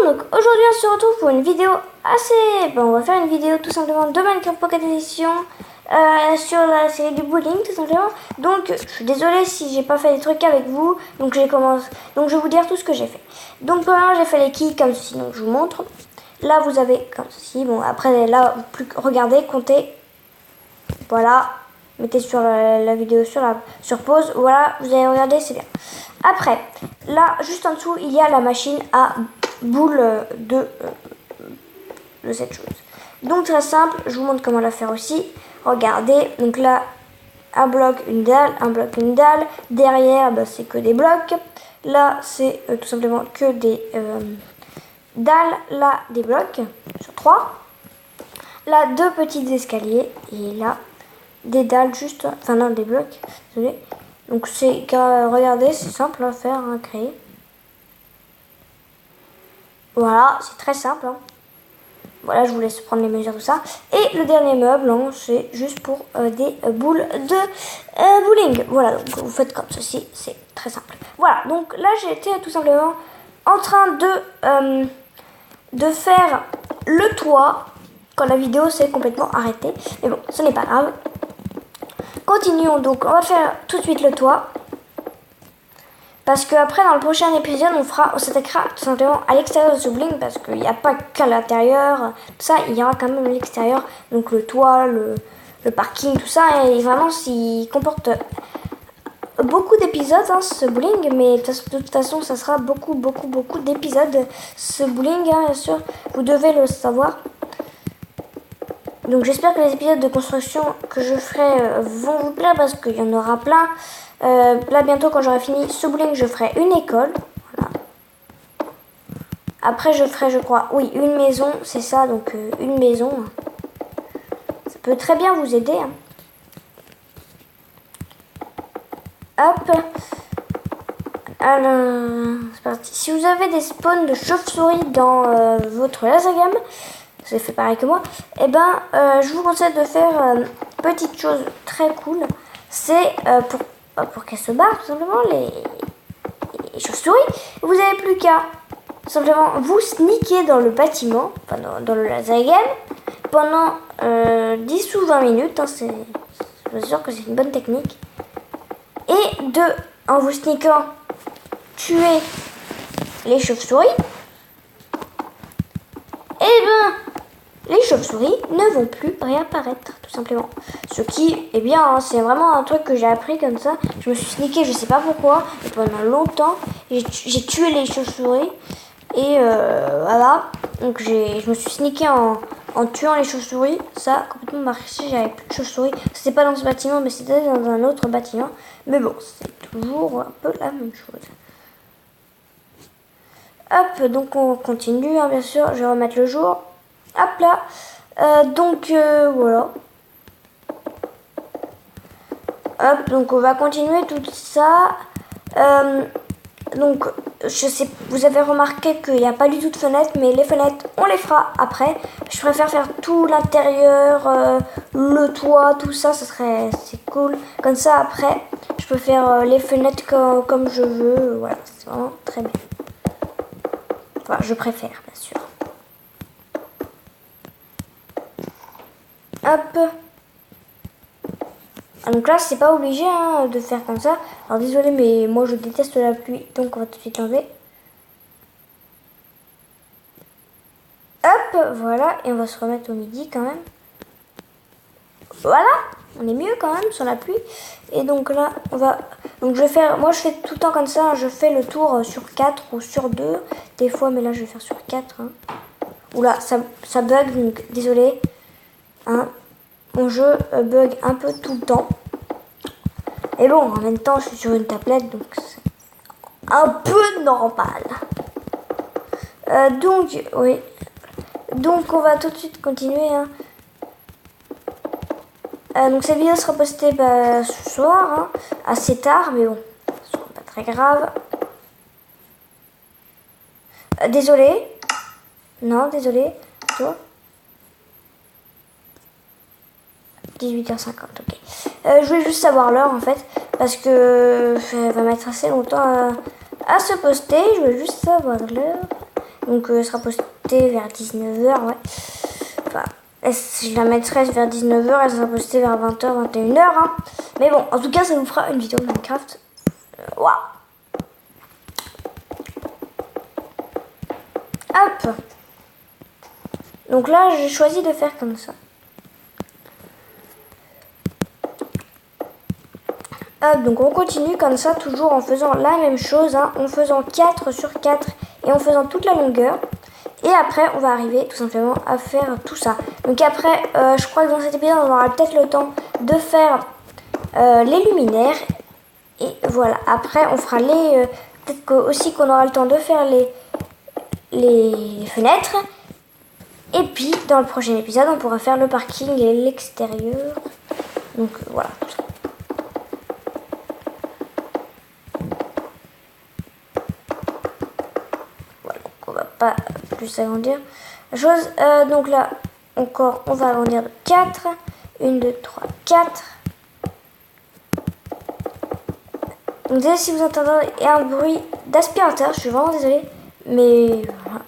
Donc aujourd'hui on se retrouve pour une vidéo assez... Bon, on va faire une vidéo tout simplement de Minecraft Pocket Edition sur la série du bowling tout simplement. Donc je suis désolée si j'ai pas fait des trucs avec vous. Donc je vais vous dire tout ce que j'ai fait. Donc premièrement j'ai fait les quilles comme ceci, donc je vous montre. Là vous avez comme ceci, bon après là plus regardez, comptez. Voilà, mettez sur la vidéo sur pause, voilà, vous allez regarder, c'est bien. Après, là juste en dessous il y a la machine à boule de cette chose. Donc très simple, je vous montre comment la faire aussi. Regardez, donc là un bloc, une dalle, un bloc, une dalle. Derrière, bah, c'est que des blocs. Là, c'est tout simplement que des dalles. Là, des blocs sur 3. Là, 2 petits escaliers. Et là, des dalles juste... Enfin non, des blocs. Désolé. Donc c'est... Regardez, c'est simple à faire, à créer. Voilà, c'est très simple. Hein. Voilà, je vous laisse prendre les mesures, tout ça. Et le dernier meuble, hein, c'est juste pour des boules de bowling. Voilà, donc vous faites comme ceci, c'est très simple. Voilà, donc là j'étais tout simplement en train de faire le toit quand la vidéo s'est complètement arrêtée. Mais bon, ce n'est pas grave. Continuons, donc on va faire tout de suite le toit. Parce que après dans le prochain épisode on s'attaquera tout simplement à l'extérieur de ce bowling, parce qu'il n'y a pas qu'à l'intérieur, tout ça, il y aura quand même l'extérieur, donc le toit, le parking, tout ça, et vraiment il comporte beaucoup d'épisodes hein, ce bowling, mais de toute façon ça sera beaucoup d'épisodes ce bowling, hein, bien sûr, vous devez le savoir. Donc j'espère que les épisodes de construction que je ferai vont vous plaire, parce qu'il y en aura plein. Là bientôt quand j'aurai fini ce bowling je ferai une école. Voilà. Après je ferai je crois, oui, une maison, c'est ça, donc une maison. Ça peut très bien vous aider. Hein. Hop. Alors, c'est parti. Si vous avez des spawns de chauves-souris dans votre laser game, vous avez fait pareil que moi, et ben je vous conseille de faire petite chose très cool. C'est pour qu'elles se barrent tout simplement les chauves-souris. Vous n'avez plus qu'à simplement vous sneaker dans le bâtiment, enfin dans le laser game pendant 10 ou 20 minutes. Hein, je suis sûr que c'est une bonne technique. Et en vous sneakant, tuer les chauves-souris. Et ben les chauves-souris ne vont plus réapparaître, tout simplement. Ce qui est bien, hein, c'est vraiment un truc que j'ai appris comme ça. Je me suis sneaké, je sais pas pourquoi, et pendant longtemps, j'ai tué les chauves-souris. Et voilà, donc je me suis sneaké en tuant les chauves-souris. Ça a complètement marché, j'avais plus de chauves-souris. C'était pas dans ce bâtiment, mais c'était dans un autre bâtiment. Mais bon, c'est toujours un peu la même chose. Hop, donc on continue, hein, bien sûr, je vais remettre le jour. Hop là, donc voilà. Hop, donc on va continuer tout ça. Donc je sais, vous avez remarqué qu'il n'y a pas du tout de fenêtres, mais les fenêtres on les fera après. Je préfère faire tout l'intérieur, le toit, tout ça, c'est cool. Comme ça après, je peux faire les fenêtres comme je veux. Voilà, c'est vraiment très bien. Enfin, je préfère bien sûr. Hop. Donc là, c'est pas obligé hein, de faire comme ça. Alors désolé, mais moi je déteste la pluie, donc on va tout de suite l'enlever. Hop, voilà, et on va se remettre au midi quand même. Voilà, on est mieux quand même sans la pluie. Et donc là, donc je vais faire, moi je fais tout le temps comme ça, hein, je fais le tour sur 4 ou sur 2 des fois, mais là je vais faire sur 4. Hein. Oula, ça bug, donc désolé. Hein. Mon jeu bug un peu tout le temps. Et bon, en même temps, je suis sur une tablette, donc c'est un peu normal. Donc, oui. Donc, on va tout de suite continuer. Hein. Donc, cette vidéo sera postée ce soir, hein, assez tard, mais bon, ce sera pas très grave. Désolé. Non, désolé. Toi 18h50, ok. Je voulais juste savoir l'heure en fait, parce que ça va mettre assez longtemps à se poster. Je voulais juste savoir l'heure. Donc elle sera postée vers 19h, ouais. Enfin, je la mettrai vers 19h, elle sera postée vers 20h, 21h. Hein. Mais bon, en tout cas, ça vous fera une vidéo Minecraft. Waouh! Hop! Donc là, j'ai choisi de faire comme ça. Hop, donc on continue comme ça, toujours en faisant la même chose, hein, en faisant 4 sur 4 et en faisant toute la longueur. Et après, on va arriver tout simplement à faire tout ça. Donc après, je crois que dans cet épisode, on aura peut-être le temps de faire les luminaires. Et voilà, après, on fera les... peut-être aussi qu'on aura le temps de faire les fenêtres. Et puis, dans le prochain épisode, on pourra faire le parking et l'extérieur. Donc voilà, tout ça. Voilà, donc on va pas plus agrandir la chose. Donc là, encore, on va agrandir de 4. 1, 2, 3, 4. Donc déjà, si vous entendez un bruit d'aspirateur, je suis vraiment désolée. Mais voilà.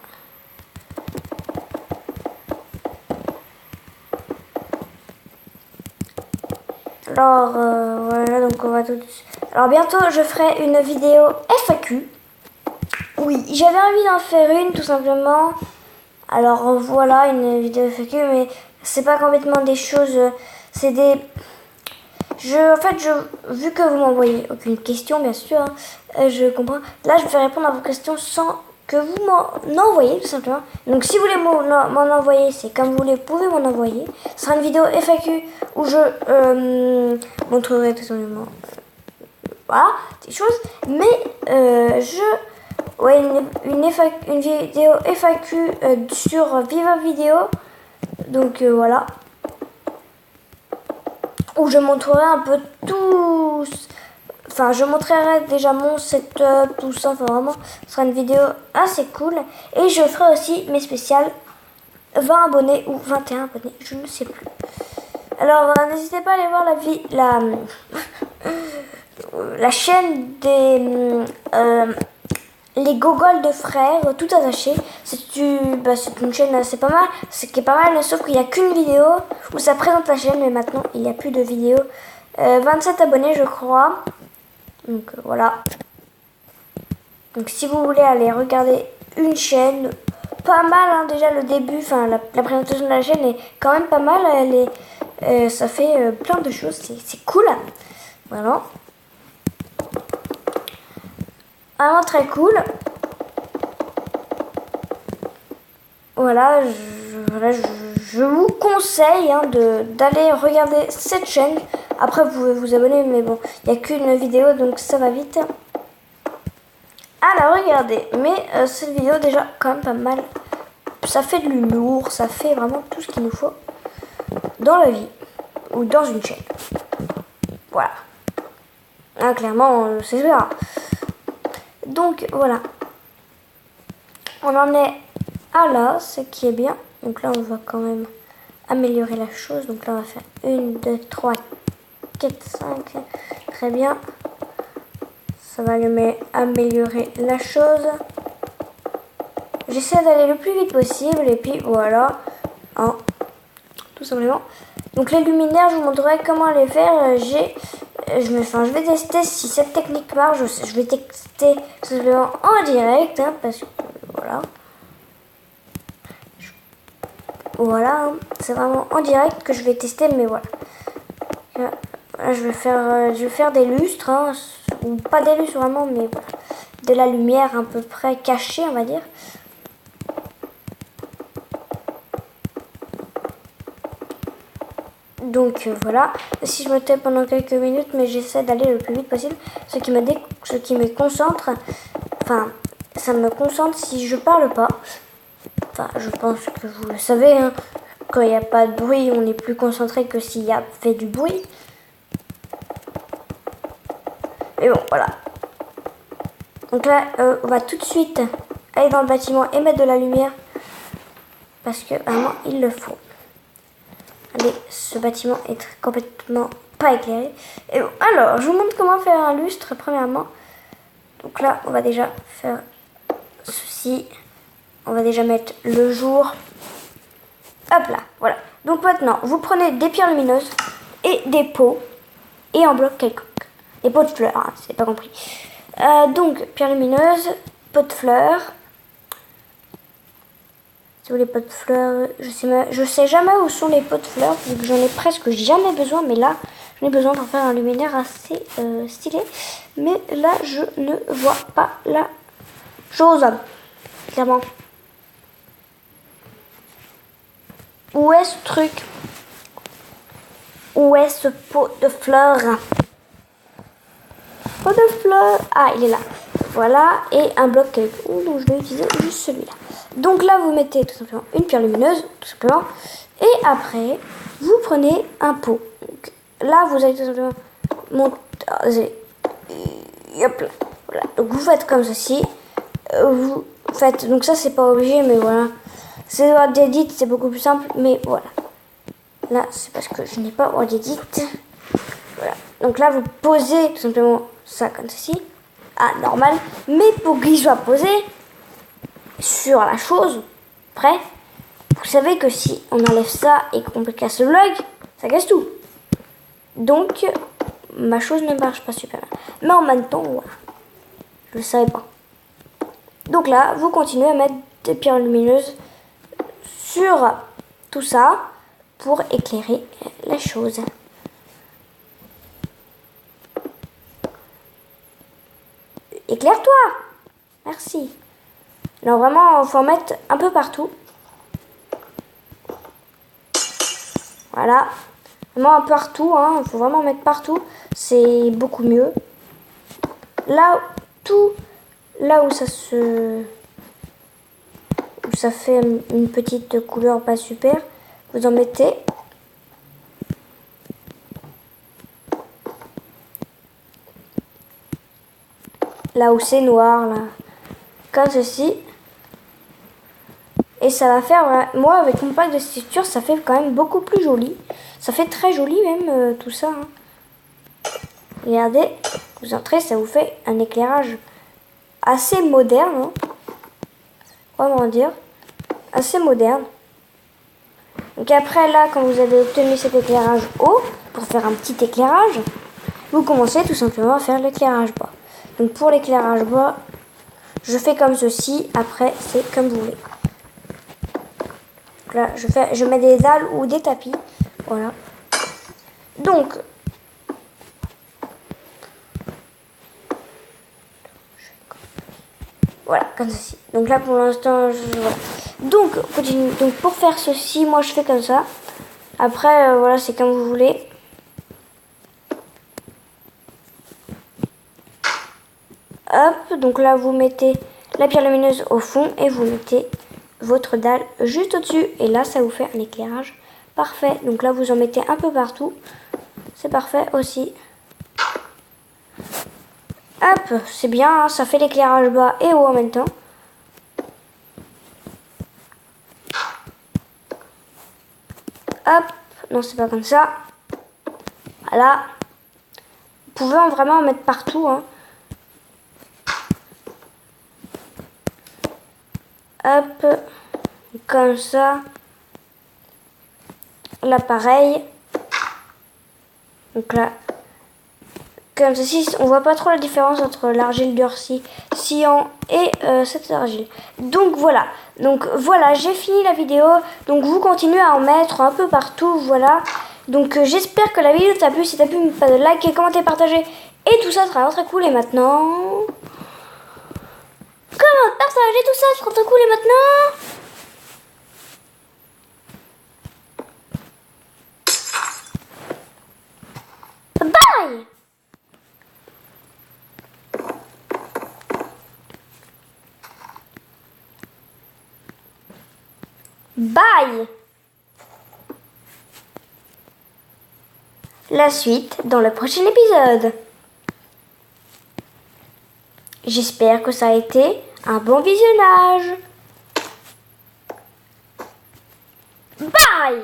Alors, voilà, donc on va tout... Alors, bientôt, je ferai une vidéo FAQ. Oui, j'avais envie d'en faire une, tout simplement. Alors, voilà, une vidéo FAQ, mais c'est pas complètement des choses... c'est des... vu que vous m'envoyez aucune question, bien sûr, hein, je comprends. Là, je vais répondre à vos questions sans que vous m'en envoyez, tout simplement. Donc, si vous voulez m'en envoyer, c'est comme vous voulez, vous pouvez m'en envoyer. Ce sera une vidéo FAQ où je montrerai tout simplement, voilà, des choses. Mais ouais, une vidéo FAQ sur Viva Vidéo. Donc, voilà. Où je montrerai un peu tout. Enfin, je montrerai déjà mon setup, tout ça. Enfin, vraiment, ce sera une vidéo assez cool. Et je ferai aussi mes spéciales 20 abonnés ou 21 abonnés, je ne sais plus. Alors, n'hésitez pas à aller voir la chaîne des les gogoles de frères, tout attaché. C'est une chaîne assez pas mal, c'est qui est pas mal, sauf qu'il n'y a qu'une vidéo où ça présente la chaîne, mais maintenant il n'y a plus de vidéo. 27 abonnés, je crois. Donc voilà. Donc si vous voulez aller regarder une chaîne, pas mal, hein, déjà le début, enfin la présentation de la chaîne est quand même pas mal. Ça fait plein de choses, c'est cool. Vraiment. Vraiment très cool. Voilà, je vous conseille hein, d'aller regarder cette chaîne. Après, vous pouvez vous abonner, mais bon, il n'y a qu'une vidéo, donc ça va vite à la regarder. Mais cette vidéo, déjà, quand même pas mal. Ça fait de l'humour, ça fait vraiment tout ce qu'il nous faut dans la vie ou dans une chaîne. Voilà. Ah, clairement, c'est ça. Donc, voilà. On en est à là, ce qui est bien. Donc là, on va quand même améliorer la chose. Donc là, on va faire 1, 2, 3, 4, 5. Très bien. Ça va améliorer la chose. J'essaie d'aller le plus vite possible. Et puis, voilà. Hein, tout simplement. Donc les luminaires, je vous montrerai comment les faire. Je vais tester si cette technique marche. Je vais tester tout simplement en direct. Hein, parce que, voilà. Voilà, hein, c'est vraiment en direct que je vais tester, mais voilà. Là, je vais faire des lustres, hein, ou pas des lustres vraiment, mais voilà, de la lumière à peu près cachée, on va dire. Donc voilà, si je me tais pendant quelques minutes, mais j'essaie d'aller le plus vite possible, ce qui me concentre, enfin, ça me concentre si je parle pas. Enfin, je pense que vous le savez, hein, quand il n'y a pas de bruit, on est plus concentré que s'il y a fait du bruit. Mais bon, voilà. Donc là, on va tout de suite aller dans le bâtiment et mettre de la lumière. Parce que vraiment, il le faut. Allez, ce bâtiment est complètement pas éclairé. Et bon, alors, je vous montre comment faire un lustre, premièrement. Donc là, on va déjà faire ceci. on va déjà mettre le jour. Hop là, voilà. Donc maintenant, vous prenez des pierres lumineuses et des pots et un bloc quelconque. Des pots de fleurs, hein, c'est pas compris. Donc, pierres lumineuses, pots de fleurs. Si vous voulez pots de fleurs, je sais jamais où sont les pots de fleurs, vu que j'en ai presque jamais besoin, mais là, j'en ai besoin pour faire un luminaire assez stylé. Mais là, je ne vois pas la chose, clairement. Où est ce truc? Où est ce pot de fleurs? Pot de fleurs. Ah, il est là. Voilà. Et un bloc quelconque. Donc je vais utiliser juste celui-là. Donc là, vous mettez tout simplement une pierre lumineuse. Tout simplement. Et après, vous prenez un pot. Donc, là, vous allez tout simplement monter. Hop là. Voilà. Donc vous faites comme ceci. Vous faites. Donc ça, c'est pas obligé, mais voilà. C'est Word Edit, c'est beaucoup plus simple. Mais voilà. Là, c'est parce que je n'ai pas Word Edit. Voilà. Donc là, vous posez tout simplement ça comme ceci. Ah, normal. Mais pour qu'il soit posé sur la chose, prêt, vous savez que si on enlève ça et qu'on casse le bloc, ça casse tout. Donc, ma chose ne marche pas super bien. Mais en même temps, voilà. Je ne le savais pas. Donc là, vous continuez à mettre des pierres lumineuses sur tout ça pour éclairer la chose. Éclaire-toi! Merci. Alors vraiment, il faut en mettre un peu partout. Voilà. Vraiment un peu partout, hein. Il faut vraiment en mettre partout. C'est beaucoup mieux. Là, là où ça fait une petite couleur pas super, vous en mettez. Là où c'est noir, là. Comme ceci. Et ça va faire, moi avec mon pack de texture, ça fait quand même beaucoup plus joli. Ça fait très joli même tout ça. Hein. Regardez, vous entrez, ça vous fait un éclairage assez moderne. Hein. Comment dire, assez moderne. Donc après là, quand vous avez obtenu cet éclairage haut, pour faire un petit éclairage, vous commencez tout simplement à faire l'éclairage bas. Donc pour l'éclairage bas, je fais comme ceci. Après, c'est comme vous voulez. Là, je mets des dalles ou des tapis. Voilà. Donc, voilà, comme ceci. Donc là, pour l'instant, voilà. Donc, continue. Donc, pour faire ceci, moi, je fais comme ça. Après, voilà, c'est comme vous voulez. Hop, donc là, vous mettez la pierre lumineuse au fond et vous mettez votre dalle juste au-dessus. Et là, ça vous fait un éclairage parfait. Donc là, vous en mettez un peu partout. C'est parfait aussi. Hop, c'est bien, hein, ça fait l'éclairage bas et haut en même temps. Hop, non, c'est pas comme ça. Voilà. Vous pouvez vraiment en mettre partout. Hein. Hop, comme ça. Là, pareil. Donc là, comme ceci, on voit pas trop la différence entre l'argile durcie cyan et cette argile. Donc voilà, j'ai fini la vidéo. Donc vous continuez à en mettre un peu partout, voilà. Donc j'espère que la vidéo t'a plu. Si t'as plu, pas de like, commenter, partager et tout ça sera très cool. Et maintenant, comment partager tout ça sera très cool. Et maintenant, bye. Bye. La suite dans le prochain épisode. J'espère que ça a été un bon visionnage. Bye.